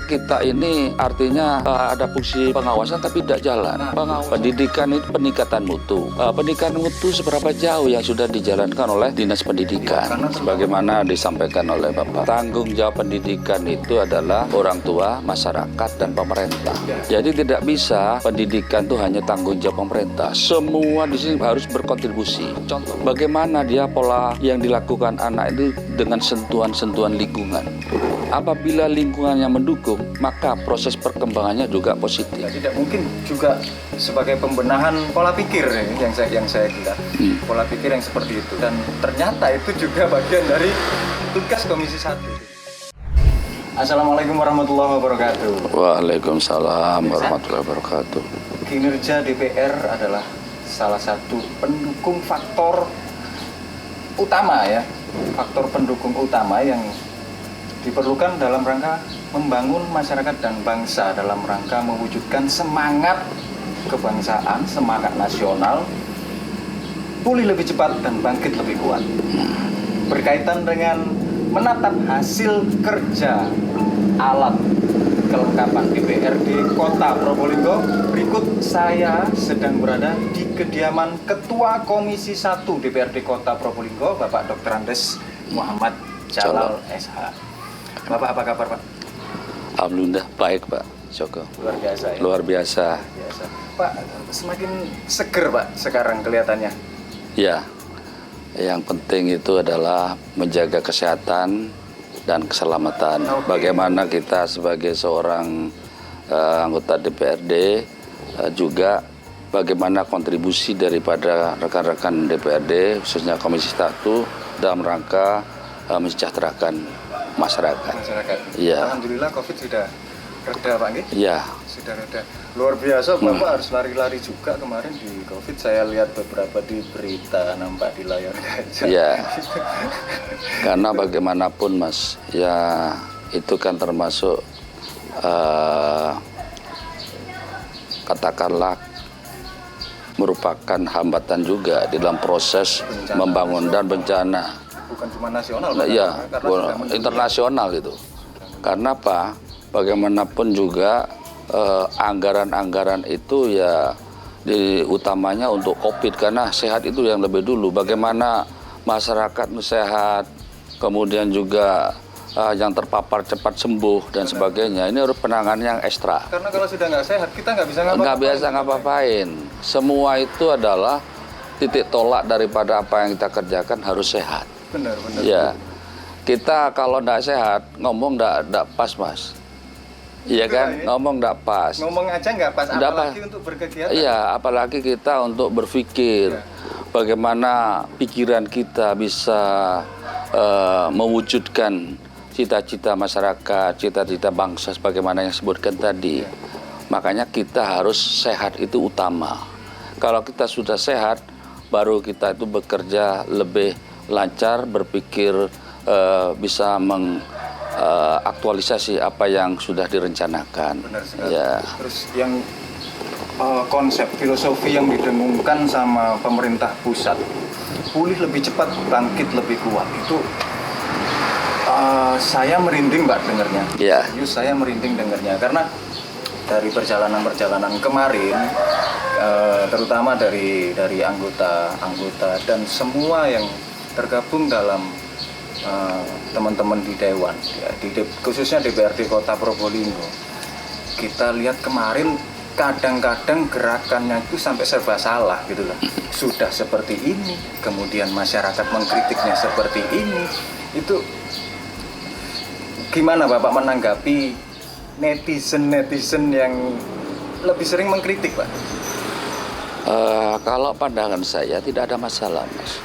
Kita ini artinya ada fungsi pengawasan tapi tidak jalan. Pendidikan itu peningkatan mutu. Peningkatan mutu seberapa jauh yang sudah dijalankan oleh Dinas Pendidikan. Sebagaimana disampaikan oleh Bapak. Tanggung jawab pendidikan itu adalah orang tua, masyarakat, dan pemerintah. Jadi tidak bisa pendidikan itu hanya tanggung jawab pemerintah. Semua di sini harus berkontribusi. Contoh, bagaimana dia pola yang dilakukan anak itu dengan sentuhan-sentuhan lingkungan. Apabila lingkungannya mendukung, maka proses perkembangannya juga positif. Tidak mungkin juga sebagai pembenahan pola pikir yang saya kira. Pola pikir yang seperti itu. Dan ternyata itu juga bagian dari tugas Komisi 1. Assalamualaikum warahmatullahi wabarakatuh. Waalaikumsalam warahmatullahi wabarakatuh. Kinerja DPR adalah salah satu pendukung faktor utama ya. Faktor pendukung utama yang diperlukan dalam rangka membangun masyarakat dan bangsa, dalam rangka mewujudkan semangat kebangsaan, semangat nasional, pulih lebih cepat dan bangkit lebih kuat. Berkaitan dengan menatap hasil kerja alat kelengkapan DPRD Kota Probolinggo, berikut saya sedang berada di kediaman Ketua Komisi 1 DPRD Kota Probolinggo, Bapak Dr. Andes Muhammad Jalal SH. Bapak, apa kabar Pak? Alhamdulillah baik Pak Joko. Luar biasa ya? Luar biasa. Pak, semakin seger Pak sekarang kelihatannya. Ya, yang penting itu adalah menjaga kesehatan dan keselamatan. Bagaimana kita sebagai seorang anggota DPRD juga bagaimana kontribusi daripada rekan-rekan DPRD khususnya Komisi 1 dalam rangka mensejahterakan masyarakat. Ya. Alhamdulillah COVID sudah reda Pak nggih? Iya. Sudah reda. Luar biasa Bapak harus lari-lari juga kemarin di COVID. Saya lihat beberapa di berita nampak di layar kaca. Iya. Karena bagaimanapun Mas, ya itu kan termasuk katakanlah merupakan hambatan juga di dalam proses bencana membangun dan bencana. Bukan cuma nasional, ya, internasional itu. Karena apa? Bagaimanapun juga anggaran-anggaran itu ya utamanya untuk COVID karena sehat itu yang lebih dulu. Bagaimana masyarakat sehat, kemudian juga yang terpapar cepat sembuh dan sebagainya. Ini harus penanganan yang ekstra. Karena kalau sudah nggak sehat kita nggak bisa ngapa-ngapain. Nggak bisa ngapa-ngapain. Semua itu adalah titik tolak daripada apa yang kita kerjakan harus sehat. Benar. Ya, kita kalau nggak sehat ngomong nggak pas Mas. Iya kan, ngomong nggak pas. Ngomong aja nggak pas, apalagi untuk berkegiatan. Iya, apalagi kita untuk berpikir bagaimana pikiran kita bisa mewujudkan cita-cita masyarakat, cita-cita bangsa sebagaimana yang disebutkan tadi. Makanya kita harus sehat itu utama. Kalau kita sudah sehat, baru kita itu bekerja lebih lancar, berpikir bisa mengaktualisasi apa yang sudah direncanakan. Benar sekali. Ya. Terus yang konsep filosofi yang didengungkan sama pemerintah pusat, pulih lebih cepat, bangkit lebih kuat, itu saya merinding Mbak dengarnya. Ya. Saya merinding dengarnya karena dari perjalanan kemarin, terutama dari anggota dan semua yang tergabung dalam teman-teman di Dewan, ya, khususnya DPRD Kota Probolinggo. Kita lihat kemarin kadang-kadang gerakannya itu sampai serba salah gitu loh. Sudah seperti ini, kemudian masyarakat mengkritiknya seperti ini. Itu gimana Bapak menanggapi netizen yang lebih sering mengkritik Pak? Kalau pandangan saya tidak ada masalah Mas.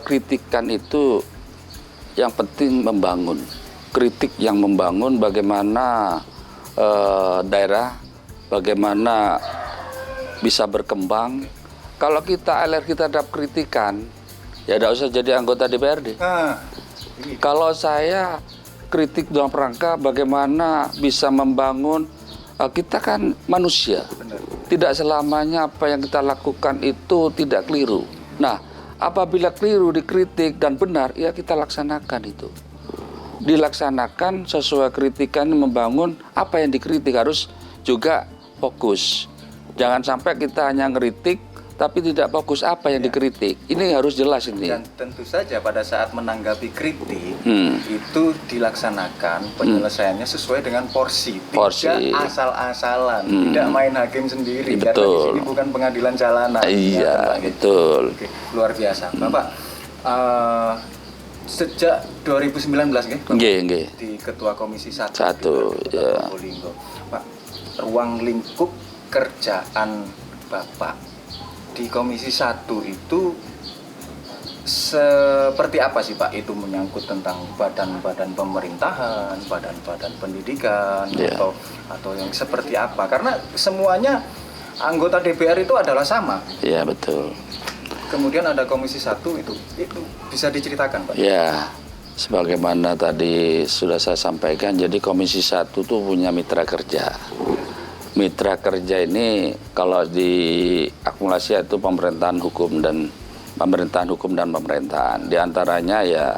Kritikan itu yang penting membangun. Kritik yang membangun bagaimana daerah, bagaimana bisa berkembang. Kalau kita alergi terhadap kritikan, ya tidak usah jadi anggota DPRD. Kalau saya kritik dalam rangka bagaimana bisa membangun, kita kan manusia. Tidak selamanya apa yang kita lakukan itu tidak keliru. Nah, apabila keliru dikritik dan benar, ya kita laksanakan itu. dilaksanakan sesuai kritikan, membangun apa yang dikritik harus juga fokus. Jangan sampai kita hanya ngeritik tapi tidak fokus apa yang dikritik. Ini harus jelas ini. Dan tentu saja pada saat menanggapi kritik itu dilaksanakan penyelesaiannya sesuai dengan porsi. Tidak asal-asalan, tidak main hakim sendiri. Betul. Karena di sini bukan pengadilan jalanan. Iya, betul. Oke, luar biasa. Bapak, sejak 2019 Nggih. di Ketua Komisi 1 ya. Probolinggo. Pak, ruang lingkup kerjaan Bapak di Komisi 1 itu seperti apa sih Pak? Itu menyangkut tentang badan-badan pemerintahan, badan-badan pendidikan, atau yang seperti apa? Karena semuanya anggota DPR itu adalah sama. Iya, betul. Kemudian ada Komisi 1 itu bisa diceritakan Pak? Ya, sebagaimana tadi sudah saya sampaikan, jadi Komisi 1 itu punya mitra kerja. Mitra kerja ini kalau diakumulasi itu pemerintahan hukum dan pemerintahan. Di antaranya ya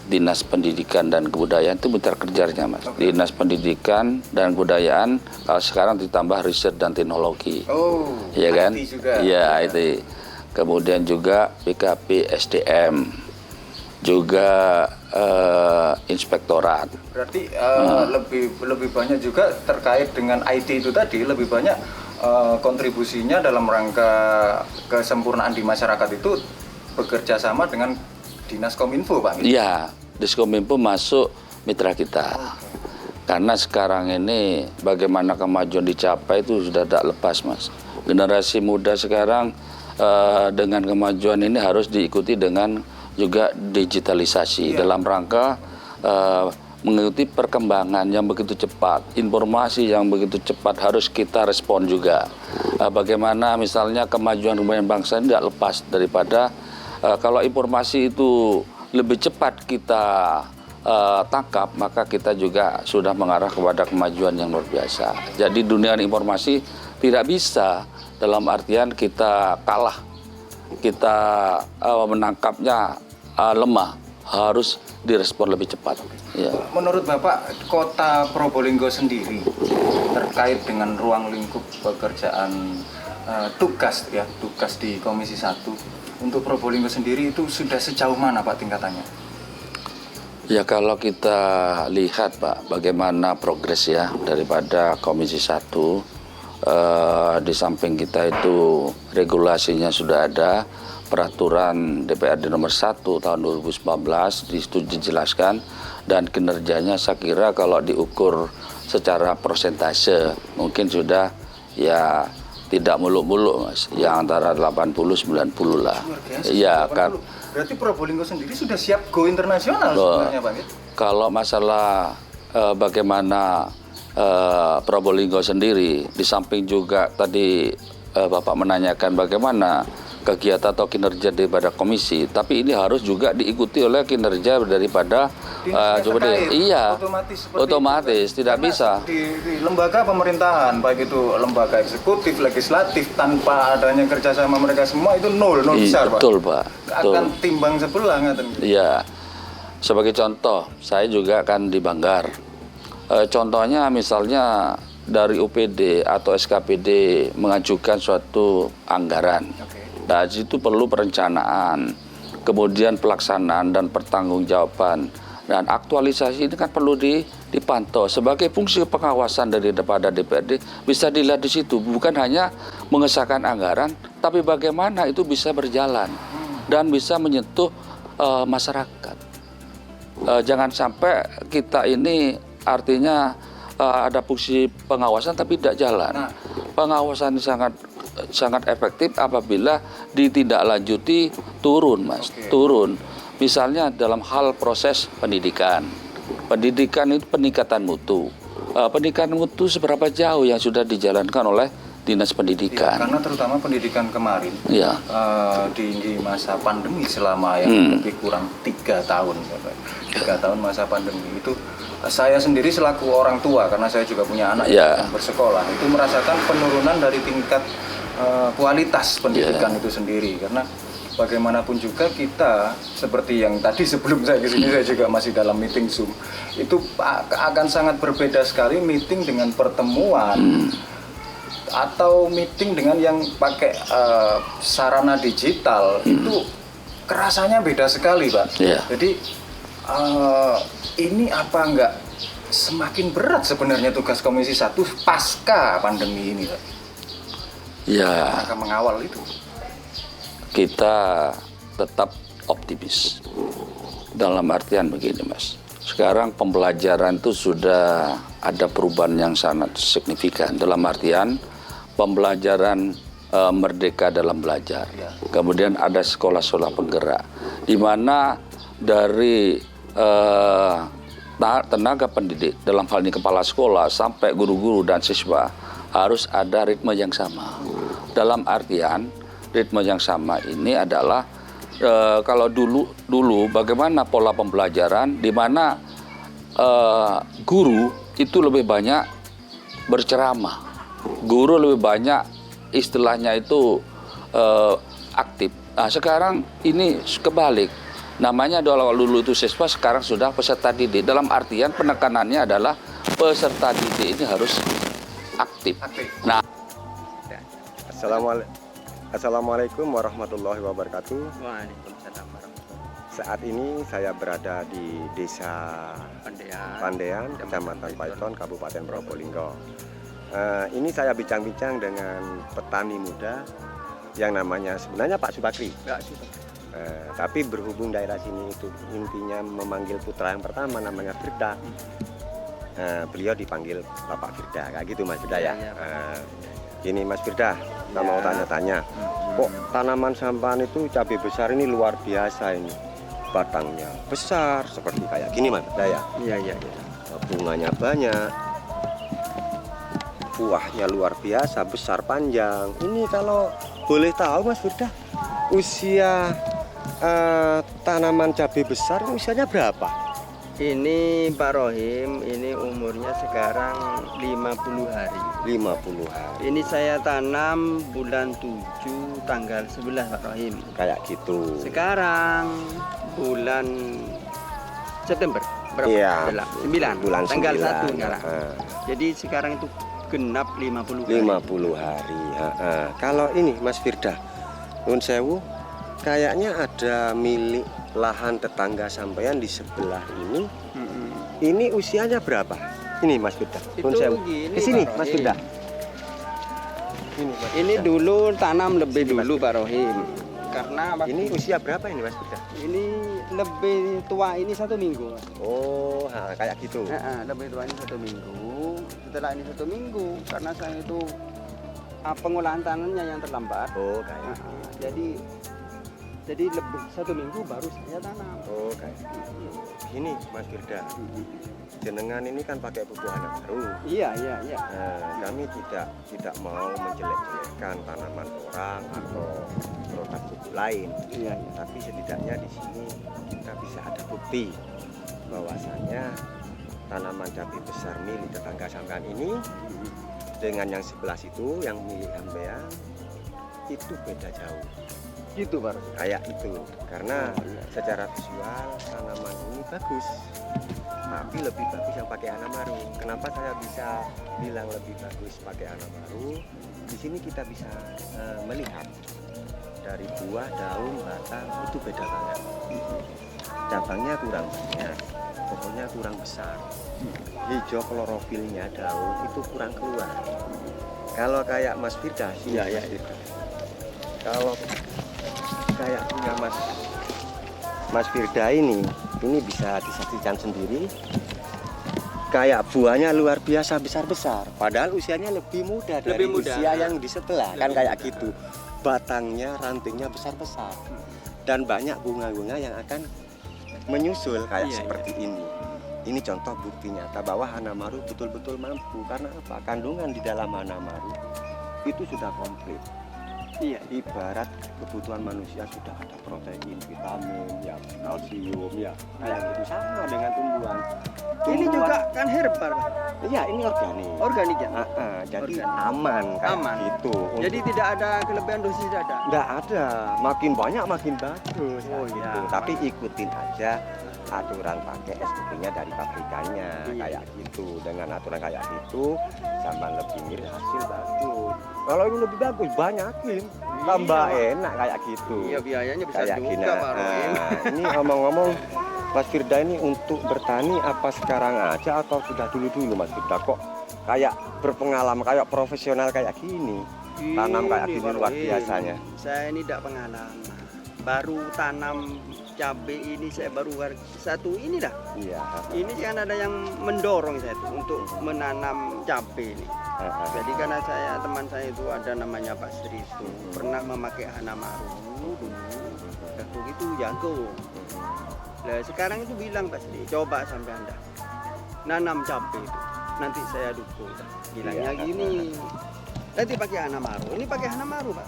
Dinas Pendidikan dan Kebudayaan itu mitra kerjanya, Mas. Okay. Dinas Pendidikan dan Kebudayaan sekarang ditambah riset dan teknologi. Oh, ya kan? IT juga. Ya, itu. Kemudian juga PKP SDM. Juga inspektorat. Berarti lebih banyak juga terkait dengan IT itu tadi, lebih banyak kontribusinya dalam rangka kesempurnaan di masyarakat itu bekerja sama dengan Dinas Kominfo, Pak. Iya, Diskominfo masuk mitra kita. Karena sekarang ini bagaimana kemajuan dicapai itu sudah tak lepas, Mas. Generasi muda sekarang dengan kemajuan ini harus diikuti dengan juga digitalisasi dalam rangka mengikuti perkembangan yang begitu cepat, informasi yang begitu cepat harus kita respon juga. Bagaimana misalnya kemajuan bangsa ini tidak lepas daripada kalau informasi itu lebih cepat kita tangkap, maka kita juga sudah mengarah kepada kemajuan yang luar biasa. Jadi dunia informasi tidak bisa dalam artian kita kalah, kita menangkapnya lemah, harus direspon lebih cepat. Ya. Menurut Bapak, Kota Probolinggo sendiri terkait dengan ruang lingkup pekerjaan tugas di Komisi 1 untuk Probolinggo sendiri itu sudah sejauh mana Pak tingkatannya? Ya, kalau kita lihat Pak, bagaimana progres ya daripada Komisi 1, di samping kita itu regulasinya sudah ada. Peraturan DPRD nomor 1 tahun 2019 di situ dijelaskan, dan kinerjanya saya kira kalau diukur secara persentase mungkin sudah ya tidak muluk-muluk, Mas, yang antara 80-90 lah. Iya kan. Berarti Probolinggo sendiri sudah siap go internasional sebenarnya, Pak. Kalau masalah bagaimana Probolinggo sendiri, di samping juga tadi Bapak menanyakan bagaimana kegiatan atau kinerja daripada komisi, tapi ini harus juga diikuti oleh kinerja daripada otomatis tidak bisa di lembaga pemerintahan, baik itu lembaga eksekutif, legislatif, tanpa adanya kerjasama mereka semua itu nol besar, Pak. Betul, Pak. Akan timbang sebelah ngaten. Iya. Sebagai contoh, saya juga akan di Banggar. Contohnya misalnya dari UPD atau SKPD mengajukan suatu anggaran. Nah, itu perlu perencanaan, kemudian pelaksanaan dan pertanggungjawaban. Dan aktualisasi ini kan perlu dipantau. Sebagai fungsi pengawasan daripada DPRD bisa dilihat di situ. Bukan hanya mengesahkan anggaran, tapi bagaimana itu bisa berjalan dan bisa menyentuh masyarakat. Jangan sampai kita ini artinya ada fungsi pengawasan tapi tidak jalan. Pengawasan sangat efektif apabila ditindaklanjuti turun, Mas. Turun. Misalnya dalam hal proses pendidikan. Pendidikan itu peningkatan mutu. Pendidikan mutu seberapa jauh yang sudah dijalankan oleh Dinas Pendidikan. Ya, karena terutama pendidikan kemarin di masa pandemi selama yang lebih kurang 3 tahun. 3 tahun masa pandemi itu saya sendiri selaku orang tua, karena saya juga punya anak yang bersekolah, itu merasakan penurunan dari tingkat kualitas pendidikan itu sendiri, karena bagaimanapun juga kita seperti yang tadi sebelum saya kesini saya juga masih dalam meeting Zoom, itu akan sangat berbeda sekali meeting dengan pertemuan atau meeting dengan yang pakai sarana digital. Itu kerasanya beda sekali, Pak. Jadi ini apa enggak semakin berat sebenarnya tugas Komisi 1 pasca pandemi ini, Pak? Ya, Maka mengawal itu. kita tetap optimis. Dalam artian begini, Mas. Sekarang pembelajaran itu sudah ada perubahan yang sangat signifikan. Dalam artian pembelajaran merdeka dalam belajar. Kemudian ada sekolah-sekolah penggerak, di mana dari tenaga pendidik, dalam hal ini kepala sekolah sampai guru-guru dan siswa harus ada ritme yang sama. Dalam artian ritme yang sama ini adalah kalau dulu bagaimana pola pembelajaran, di mana guru itu lebih banyak berceramah, guru lebih banyak istilahnya itu aktif. Nah sekarang ini kebalik. Namanya dulu itu siswa, sekarang sudah peserta didik. Dalam artian penekanannya adalah peserta didik ini harus aktif. Nah, Assalamualaikum warahmatullahi wabarakatuh. Waalaikumsalam warahmatullahi. Saat ini saya berada di Desa Pandean, Kecamatan Paiton, Kabupaten Probolinggo. Ini saya bincang-bincang dengan petani muda yang namanya sebenarnya Pak Subakri. Tapi berhubung daerah sini itu intinya memanggil putra yang pertama namanya Firda, beliau dipanggil Bapak Firda, kayak gitu Mas Firda ya. Gini Mas Firda, kita mau tanya-tanya, kok tanaman sampan itu cabai besar ini luar biasa ini, batangnya besar seperti kayak gini Mas Firda ya. Iya. Bunganya banyak, buahnya luar biasa, besar panjang. Ini kalau boleh tahu Mas Firda, usia tanaman cabai besar usianya berapa? Ini Pak Rohim, ini umurnya sekarang 50 hari. 50 hari. Ini saya tanam bulan 7 tanggal 11 Pak Rohim. Kayak gitu. Sekarang bulan September. Berapa? Iya. 9. Bulan tanggal 9. 1 sekarang. Jadi sekarang itu genap 50 hari. 50 hari. Kalau ini Mas Firda, Nun Sewu, kayaknya ada milik lahan tetangga sampean di sebelah ini. Ini usianya berapa? Ini Mas Firda. Itu Nun Sewu. gini, Di sini Pak Mas Rohim. Firda. Ini Mas Ini Firda. dulu tanam lebih Sini, Mas dulu Firda. Pak Rohim. Karena Ini usia berapa ini Mas Firda? ini lebih tua ini 1 minggu. Mas. Oh, kayak gitu. Lebih tua ini 1 minggu. Setelah ini 1 minggu, karena saya itu pengolahan tanahnya yang terlambat. Oh, kayak. Jadi lebih 1 minggu baru saya tanam. Oh, kayak gitu. Ini Mas Firda. Jenengan ini kan pakai pupuk anak baru. Iya. Kami tidak mau menjelek-jelekkan tanaman orang atau produk pupuk lain. Iya. Tapi setidaknya di sini kita bisa ada bukti bahwasannya tanaman cabai besar milik tetangga sampean ini dengan yang sebelah situ yang milik sampean itu beda jauh. Gitu Pak. Kayak itu karena secara visual tanaman ini bagus, tapi lebih bagus yang pakai Anamaru. Kenapa saya bisa bilang lebih bagus pakai Anamaru? Di sini kita bisa melihat dari buah, daun, batang itu beda banget. Cabangnya kurang banyak, pokoknya kurang besar. Hijau klorofilnya daun itu kurang keluar. Kalau kayak Mas Firda sih, Iya. kalau kayak punya Mas Firda ini bisa disaksikan sendiri. Kayak buahnya luar biasa besar-besar. Padahal usianya lebih muda dari Lebih muda. usia yang di sebelah. Kan kayak gitu. Batangnya, rantingnya besar-besar. Dan banyak bunga-bunga yang akan menyusul kayak Iya, seperti ini. Ini contoh bukti nyata bahwa Hanamaru betul-betul mampu. Karena apa? Kandungan di dalam Hanamaru itu sudah komplit. Iya. Ibarat kebutuhan manusia sudah ada protein, vitamin, ya kalsium, ya kayak gitu sama dengan tumbuhan. Ini juga kan herbal, Pak. Iya, ini organik. Organik ya. Jadi Organik. aman kayak Aman. gitu. Jadi tidak ada kelebihan dosis, tidak ada. Nggak ada, makin banyak makin bagus. Oh, gitu. iya. Tapi ikutin aja aturan pakai SOP-nya dari pabrikannya, Iya. kayak gitu. Dengan aturan kayak gitu, sama lebih mirip hasil bagus. Kalau ini lebih bagus, banyakin, tambah enak kayak gitu. Iya, biayanya bisa Kayak gini. juga, Pak Rohim. Ini ngomong-ngomong, Mas Firda ini untuk bertani apa sekarang aja atau sudah dulu-dulu Mas Firda kok kayak berpengalaman, kayak profesional kayak gini? Tanam kayak gini Pak luar Rohim, biasanya. Saya ini tidak pengalaman. Baru tanam cabai ini saya baru satu ini dah. Iya. Ini kan ada yang mendorong saya tuh untuk menanam cabai ini. Jadi karena teman saya itu ada namanya Pak Sri itu pernah memakai Hanamaru dulu. Waktu itu jago. Nah, sekarang itu bilang Pak Sri, coba sampai Anda nanam cabai itu. Nanti saya dukung. Bilangnya Iya. gini. Nanti pakai Hanamaru. Ini pakai Hanamaru, Pak.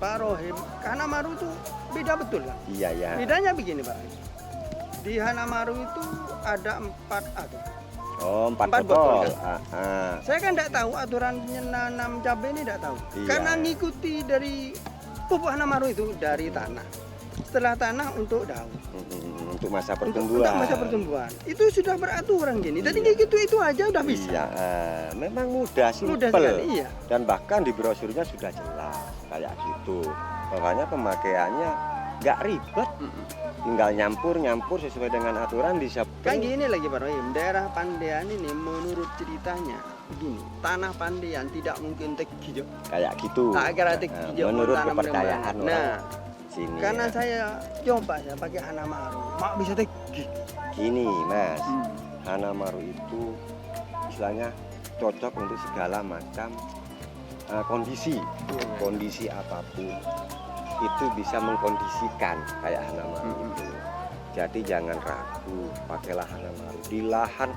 Pak Rohim. Hanamaru itu beda betul, Pak. Iya, ya. Bedanya begini, Pak. Di Hanamaru itu ada 4 aturan. Oh, 4 4 botol. botol, Saya kan tidak tahu aturan menanam cabai ini, tidak tahu. Iya. Karena ngikuti dari pupuk Hanamaru itu dari tanah. Setelah tanah untuk daun. Untuk masa Untuk pertumbuhan. masa pertumbuhan. Itu sudah beraturan gini. Jadi Iya. gitu itu aja udah bisa. Iya, memang mudah, Mudah simpel. sekali, iya. Dan bahkan di brosurnya sudah jelas kayak gitu. Makanya pemakaiannya nggak ribet, tinggal nyampur sesuai dengan aturan di Kan gini lagi Pak Rohim, daerah Pandean ini menurut ceritanya begini, tanah Pandean tidak mungkin teki. kayak gitu. Tak kira teki. Menurut tanam kepercayaan di mana. Nah, orang sini. karena ya. saya coba ya pakai Hanamaru, mak bisa teki. Gini, Mas, Hanamaru itu istilahnya cocok untuk segala macam kondisi. Iya. Kondisi apapun itu bisa mengkondisikan kayak Hanamaru itu. Jadi jangan ragu, pakailah Hanamaru. Di lahan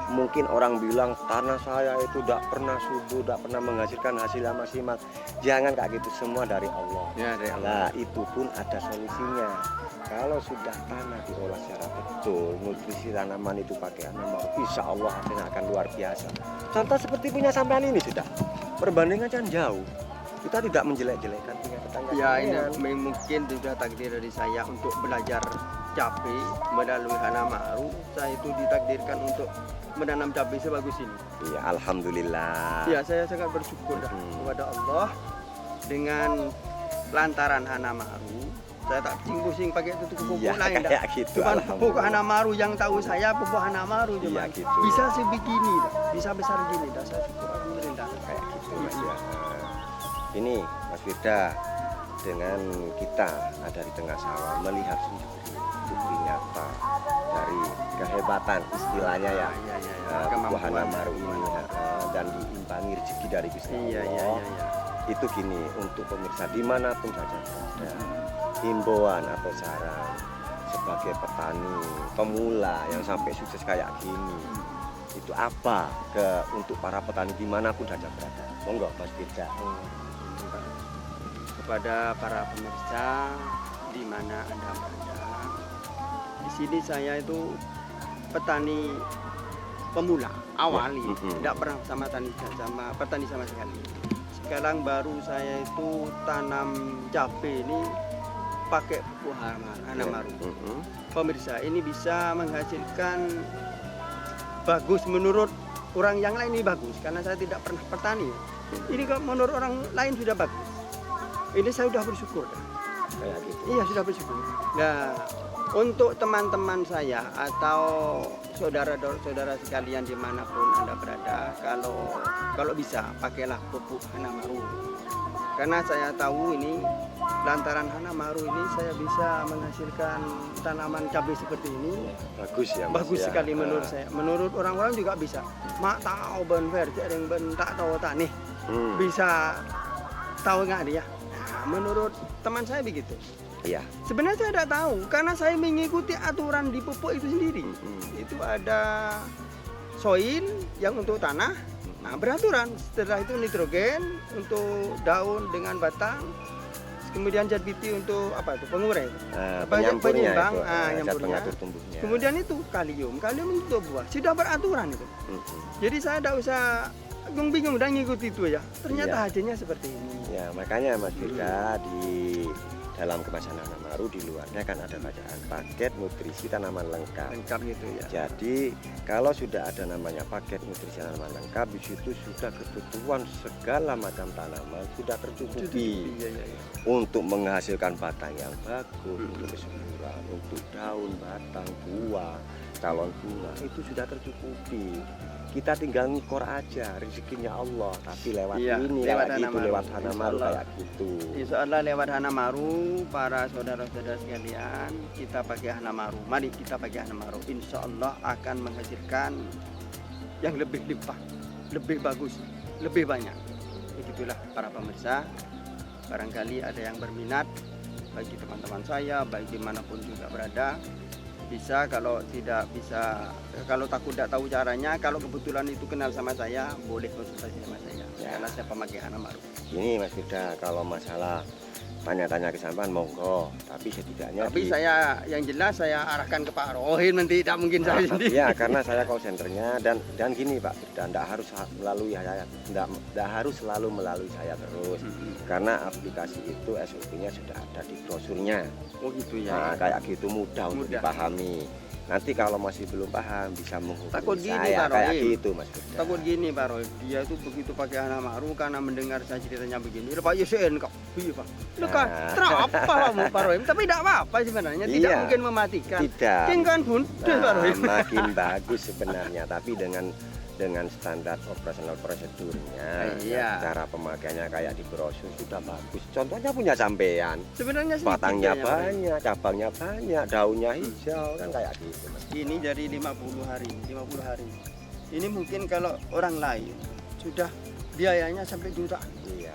mungkin orang bilang tanah saya itu tidak pernah subur, tidak pernah menghasilkan hasil yang maksimal. Jangan kayak gitu, semua dari Allah. Ya, dari Allah. Nah, itu pun ada solusinya. Kalau sudah tanah diolah secara betul, nutrisi tanaman itu pakai Hanamaru, insya Allah hasilnya akan luar biasa. Contoh seperti punya sampean ini sudah. Perbandingan kan jauh. Kita tidak menjelek-jelekkan punya tetangga. Ya ini sampean. mungkin sudah takdir dari saya untuk belajar cabai melalui Hanamaru. Saya itu ditakdirkan untuk menanam cabai sebagus ini. Iya, alhamdulillah. Ya saya sangat bersyukur dah kepada Allah dengan lantaran Hanamaru. Saya tak pusing pakai itu pupuk Iya, lain dah. kayak gitu, Cuma pupuk alhamdulillah. Hanamaru yang tahu saya pupuk Hanamaru cuma Iya, gitu. bisa sebegini dah, bisa besar gini dah. Saya syukur alhamdulillah. Kayak gitu, Mas ya. Ini Mas Firda, dengan kita ada di tengah sawah melihat sendiri bukti nyata dari kehebatan istilahnya ya. Iya, Buah kemampuan. Hanamaru ini dan diimbangi rezeki dari Gusti Iya, Allah. iya. Itu gini, untuk pemirsa dimanapun saja berada, himbauan atau saran sebagai petani pemula yang sampai sukses kayak gini, itu apa untuk para petani dimanapun saja berada? Monggo Mas Firda. Kepada para pemirsa di mana Anda berada. Di sini saya itu petani pemula, awali, tidak pernah sama petani sama sekali. Sekarang baru saya itu tanam cabai ini pakai pupuk Hanamaru. Pemirsa, ini bisa menghasilkan bagus menurut orang yang lain, ini bagus karena saya tidak pernah petani. Ini kok menurut orang lain sudah bagus. Ini saya sudah bersyukur. Kayak gitu. Iya, sudah bersyukur. Nah, untuk teman-teman saya atau saudara-saudara sekalian dimanapun Anda berada, kalau bisa pakailah pupuk Hanamaru. Karena saya tahu ini lantaran Hanamaru ini saya bisa menghasilkan tanaman cabai seperti ini. Bagus ya, Mas. Bagus ya. sekali menurut saya. Menurut orang-orang juga bisa. Mak tahu ben yang ben tak tahu tani. Bisa tahu nggak dia? Nah, menurut teman saya begitu. Iya. Sebenarnya saya tidak tahu karena saya mengikuti aturan di pupuk itu sendiri. Itu ada soil yang untuk tanah, Nah, beraturan. Setelah itu nitrogen untuk daun dengan batang, kemudian zat BT untuk apa itu pengurai, Penyampurnya penyimbang, itu, zat nyampurnya. pengatur tumbuhnya. Kemudian itu kalium untuk buah. Sudah beraturan itu. Jadi saya tidak usah bingung dan ngikuti itu ya. Ternyata Iya. hasilnya seperti ini. Ya, makanya Mas Firda di dalam kemasan Hanamaru di luarnya kan ada bacaan paket nutrisi tanaman lengkap. Lengkap gitu ya. Jadi kalau sudah ada namanya paket nutrisi tanaman lengkap, di situ sudah kebutuhan segala macam tanaman sudah tercukupi Iya, iya, iya. untuk menghasilkan batang yang bagus, untuk kesuburan, untuk daun, batang, buah, calon bunga itu sudah tercukupi. Kita tinggal ngikor aja, rezekinya Allah, tapi lewat Iya, ini, lewat lewat itu, Hanamaru. lewat Hanamaru Insyaallah. kayak gitu. Insya Allah lewat Hanamaru, para saudara-saudara sekalian, kita pakai Hanamaru. Mari kita pakai Hanamaru. Insya Allah akan menghasilkan yang lebih limpah, lebih bagus, lebih banyak. Begitulah para pemirsa. Barangkali ada yang berminat, bagi teman-teman saya, baik dimanapun juga berada. Bisa, kalau tidak bisa, kalau takut tidak tahu caranya, kalau kebetulan itu kenal sama saya, boleh konsultasi sama saya. Karena saya pemakai Hanamaru. Ini Mas Firda, kalau masalah tanya-tanya ke sampean monggo, tapi setidaknya Tapi saya yang jelas saya arahkan ke Pak Rohim, nanti tidak mungkin saya sendiri. ya karena saya call centernya dan gini Pak Firda, tidak harus melalui saya, tidak harus selalu melalui saya terus, karena aplikasi itu SOP-nya sudah ada di brosurnya. Oh gitu Nah, ya. kayak gitu mudah untuk Mudah. dipahami. Nanti kalau masih belum paham bisa Takut menghubungi gini, saya Pak kayak Rohim. gitu Mas Firda. Takut gini Pak Rohim, dia itu begitu pakai Hanamaru karena mendengar saya ceritanya begini. Pak Yusen kok, iya Pak. Lu kan terapa kamu Pak Rohim, tapi tidak apa-apa sebenarnya, tidak Iya. mungkin mematikan. Tidak. Kan bundes Pak Rohim. Makin bagus sebenarnya, tapi dengan standar operasional prosedurnya, Iya. cara pemakaiannya kayak di brosur sudah bagus. Contohnya punya sampean, Sebenarnya sedikit batangnya ya, Pak Rohim. banyak, cabangnya banyak, daunnya hijau kan kayak gitu. Mas. Ini dari 50 hari. Ini mungkin kalau orang lain sudah biayanya sampai jutaan. Iya.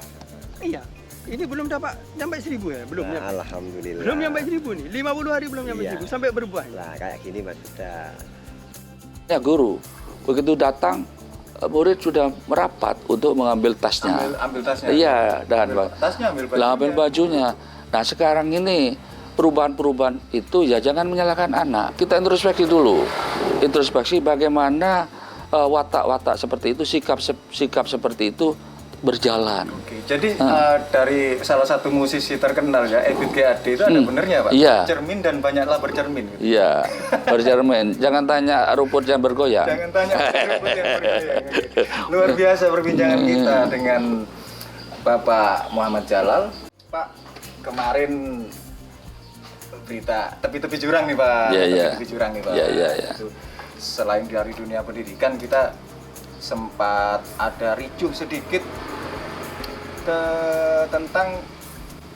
Iya. Ini belum dapat sampai 1000 ya, belum Nah, nyampe. alhamdulillah. Belum nyampe 1000 nih. 50 hari belum nyampe Iya. 1000 sampai berbuah. Lah kayak gini Mas sudah. Ya guru, begitu datang murid sudah merapat untuk mengambil tasnya. Ambil tasnya. Iya, dan ambil tasnya, ambil bajunya. lah, ambil bajunya. Nah sekarang ini perubahan-perubahan itu ya jangan menyalahkan anak. Kita introspeksi dulu, introspeksi bagaimana watak-watak seperti itu, sikap seperti itu berjalan. Oke, jadi dari salah satu musisi terkenal ya, Ebit GAD itu ada benernya Pak? Iya. Cermin dan banyaklah bercermin gitu. Iya, bercermin. Jangan tanya rumput yang bergoyang. Jangan tanya rumput yang bergoyang. Luar biasa perbincangan kita dengan Bapak Muhammad Jalal. Pak, kemarin berita tepi-tepi jurang nih Pak. Iya, iya. Tepi-tepi jurang nih Pak. Iya, iya, iya. Itu, selain dari dunia pendidikan, kita sempat ada ricuh sedikit tentang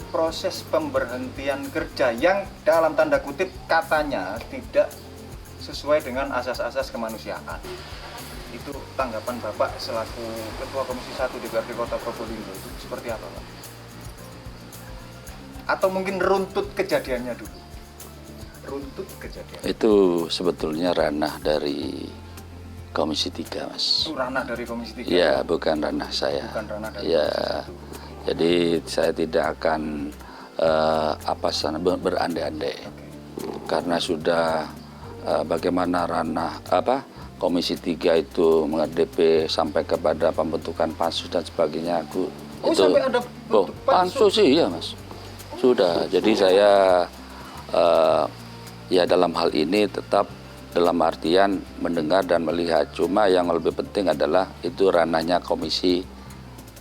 proses pemberhentian kerja yang dalam tanda kutip katanya tidak sesuai dengan asas-asas kemanusiaan. Itu tanggapan Bapak selaku Ketua Komisi 1 DPRD Kota Probolinggo itu seperti apa Pak? Atau mungkin runtut kejadiannya dulu? Runtut kejadian. Itu sebetulnya ranah dari Komisi 3, Mas. Itu ranah dari Komisi 3? Iya, bukan ranah saya. Bukan ranah dari Ya, Komisi 1. jadi saya tidak akan berandai-andai. Karena sudah bagaimana ranah Komisi 3 itu menghadapi sampai kepada pembentukan pansus dan sebagainya. Sampai ada pansus sih ya Mas. Sudah. Jadi saya ya dalam hal ini tetap dalam artian mendengar dan melihat. Cuma yang lebih penting adalah itu ranahnya Komisi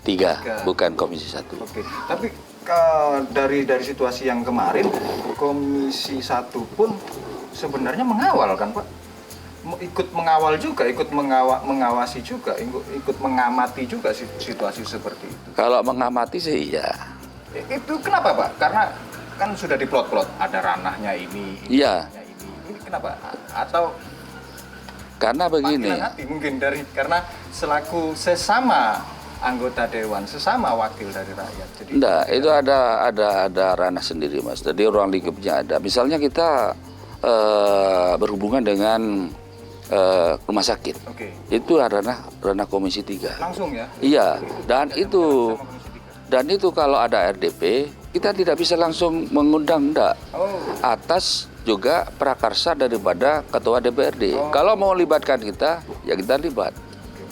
3, bukan Komisi 1. Oke. Tapi dari situasi yang kemarin, Komisi 1 pun sebenarnya mengawal kan Pak? Ikut mengawal juga, ikut mengawasi juga, ikut mengamati juga situasi seperti itu. Kalau mengamati sih iya. Itu kenapa Pak? Karena kan sudah diplot-plot, ada ranahnya ini. Iya. Ini kenapa? Atau Karena begini. panggilan hati mungkin karena selaku sesama anggota dewan, sesama wakil dari rakyat. Jadi Enggak, itu ada ranah sendiri Mas. Jadi ruang lingkupnya ada. Misalnya kita berhubungan dengan rumah sakit. Oke. Itu ranah Komisi 3. Langsung ya? Iya, dan itu Sama Komisi 3. dan itu kalau ada RDP kita tidak bisa langsung mengundang enggak. Oh. Atas juga prakarsa daripada ketua DPRD. Kalau mau libatkan kita, ya kita libat.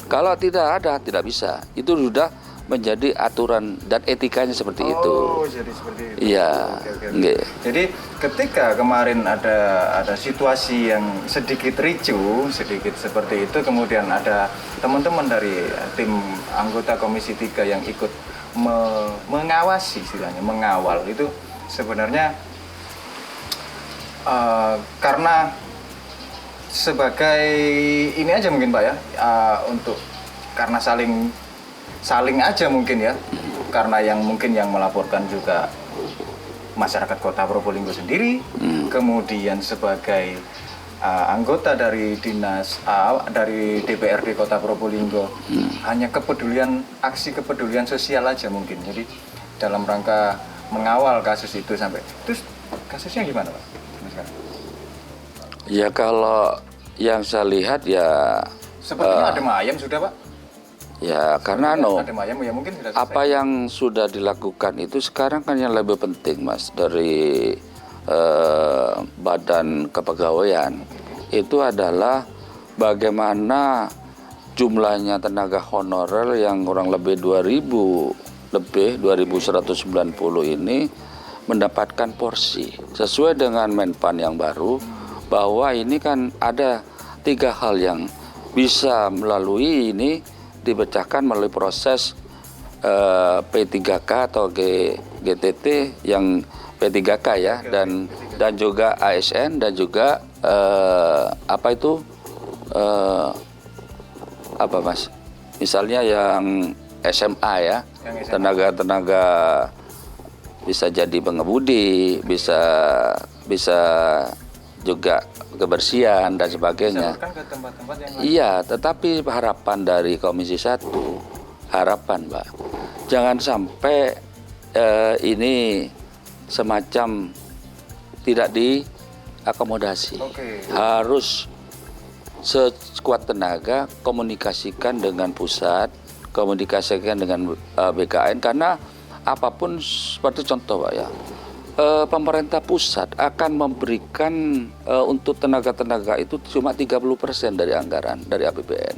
Kalau tidak ada, tidak bisa. Itu sudah menjadi aturan dan etikanya seperti itu. Oh, jadi seperti itu. Iya. Oke. Nggih. Jadi ketika kemarin ada situasi yang sedikit ricu, sedikit seperti itu, kemudian ada teman-teman dari tim anggota Komisi 3 yang ikut mengawasi, istilahnya mengawal itu sebenarnya karena sebagai ini aja mungkin Pak ya, untuk karena saling aja mungkin ya, karena yang mungkin yang melaporkan juga masyarakat Kota Probolinggo sendiri, kemudian sebagai anggota dari dari DPRD Kota Probolinggo, hanya aksi kepedulian sosial aja mungkin, jadi dalam rangka mengawal kasus itu sampai. Terus kasusnya gimana Pak? Ya kalau yang saya lihat ya Sepertinya adem ayam sudah Pak. ya karena Adem ayam ya mungkin sudah selesai. apa yang sudah dilakukan itu sekarang kan yang lebih penting Mas dari Badan Kepegawaian itu adalah bagaimana jumlahnya tenaga honorer yang kurang lebih 2.190 ini mendapatkan porsi sesuai dengan Menpan yang baru, bahwa ini kan ada 3 hal yang bisa melalui ini dipecahkan melalui proses P3K atau GTT yang P3K ya, dan juga ASN dan juga apa Mas? Misalnya yang SMA ya, tenaga bisa jadi pengemudi, bisa juga kebersihan dan sebagainya. Disalurkan ke tempat-tempat yang lain. Iya, tetapi harapan dari Komisi 1, harapan Pak, jangan sampai ini semacam tidak diakomodasi. Oke. Harus sekuat tenaga komunikasikan dengan pusat, komunikasikan dengan BKN, karena apapun seperti contoh Pak ya, pemerintah pusat akan memberikan untuk tenaga-tenaga itu cuma 30% dari anggaran dari APBN.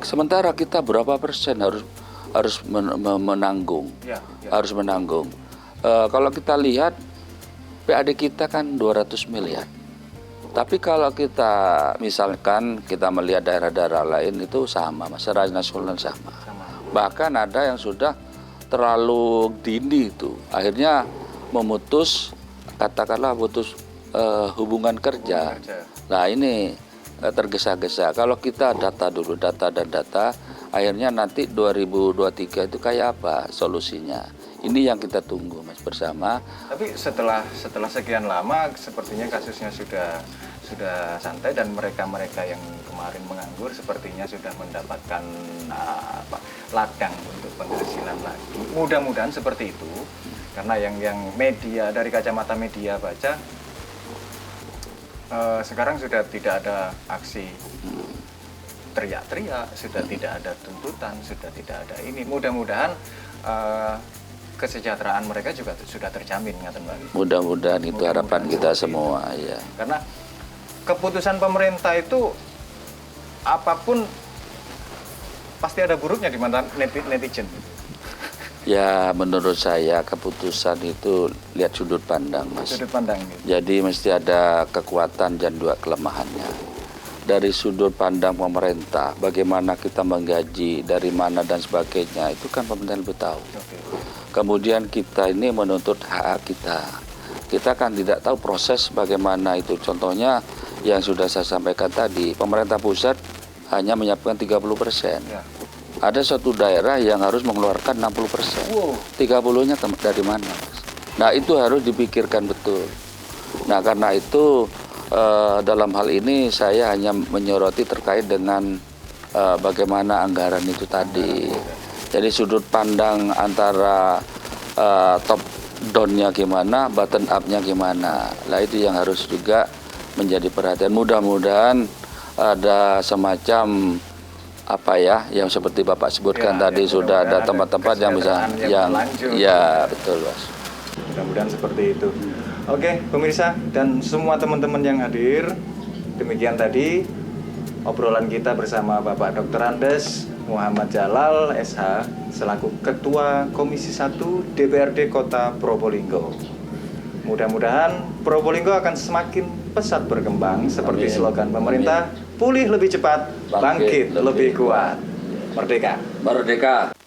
Sementara kita berapa persen harus menanggung, Ya. harus menanggung. Kalau kita lihat PAD kita kan 200 miliar. Tapi kalau kita misalkan kita melihat daerah-daerah lain itu sama, masyarakat nasional sama. Bahkan ada yang sudah terlalu dini itu, akhirnya katakanlah putus hubungan kerja. Nah ini tergesa-gesa. Kalau kita data dulu, data, akhirnya nanti 2023 itu kayak apa solusinya? Ini yang kita tunggu Mas bersama. Tapi setelah sekian lama sepertinya kasusnya sudah santai, dan mereka yang kemarin menganggur sepertinya sudah mendapatkan ladang untuk penghasilan lagi. Mudah-mudahan seperti itu. Karena yang media, dari kacamata media baca, sekarang sudah tidak ada aksi teriak-teriak, sudah tidak ada tuntutan, sudah tidak ada ini. Mudah-mudahan kesejahteraan mereka juga sudah terjamin, ngaten Bang. Mudah-mudahan itu harapan kita semua ya. Karena keputusan pemerintah itu apapun pasti ada buruknya di mata netizen. Ya menurut saya keputusan itu lihat sudut pandang Mas. Sudut pandang gitu. Jadi mesti ada kekuatan dan juga kelemahannya. Dari sudut pandang pemerintah, bagaimana kita menggaji, dari mana dan sebagainya, itu kan pemerintah lebih tahu. Oke. Kemudian kita ini menuntut hak kita. Kita kan tidak tahu proses bagaimana itu. Contohnya yang sudah saya sampaikan tadi, pemerintah pusat hanya menyiapkan 30%. Ya. Ada suatu daerah yang harus mengeluarkan 60%. Wow. 30-nya dari mana, Mas? Nah, itu harus dipikirkan betul. Nah, karena itu dalam hal ini saya hanya menyoroti terkait dengan bagaimana anggaran itu tadi. Jadi sudut pandang antara top down-nya gimana, bottom up-nya gimana. Nah, itu yang harus juga menjadi perhatian. Mudah-mudahan ada semacam apa ya, yang seperti Bapak sebutkan tadi, sudah ada tempat-tempat yang bisa ya betul, Mas. Mudah-mudahan seperti itu. Oke, pemirsa dan semua teman-teman yang hadir, demikian tadi obrolan kita bersama Bapak Dr. Andes Muhammad Jalal SH selaku Ketua Komisi 1 DPRD Kota Probolinggo. Mudah-mudahan Probolinggo akan semakin pesat berkembang seperti slogan pemerintah, pulih lebih cepat, bangkit lebih kuat. Merdeka. Merdeka.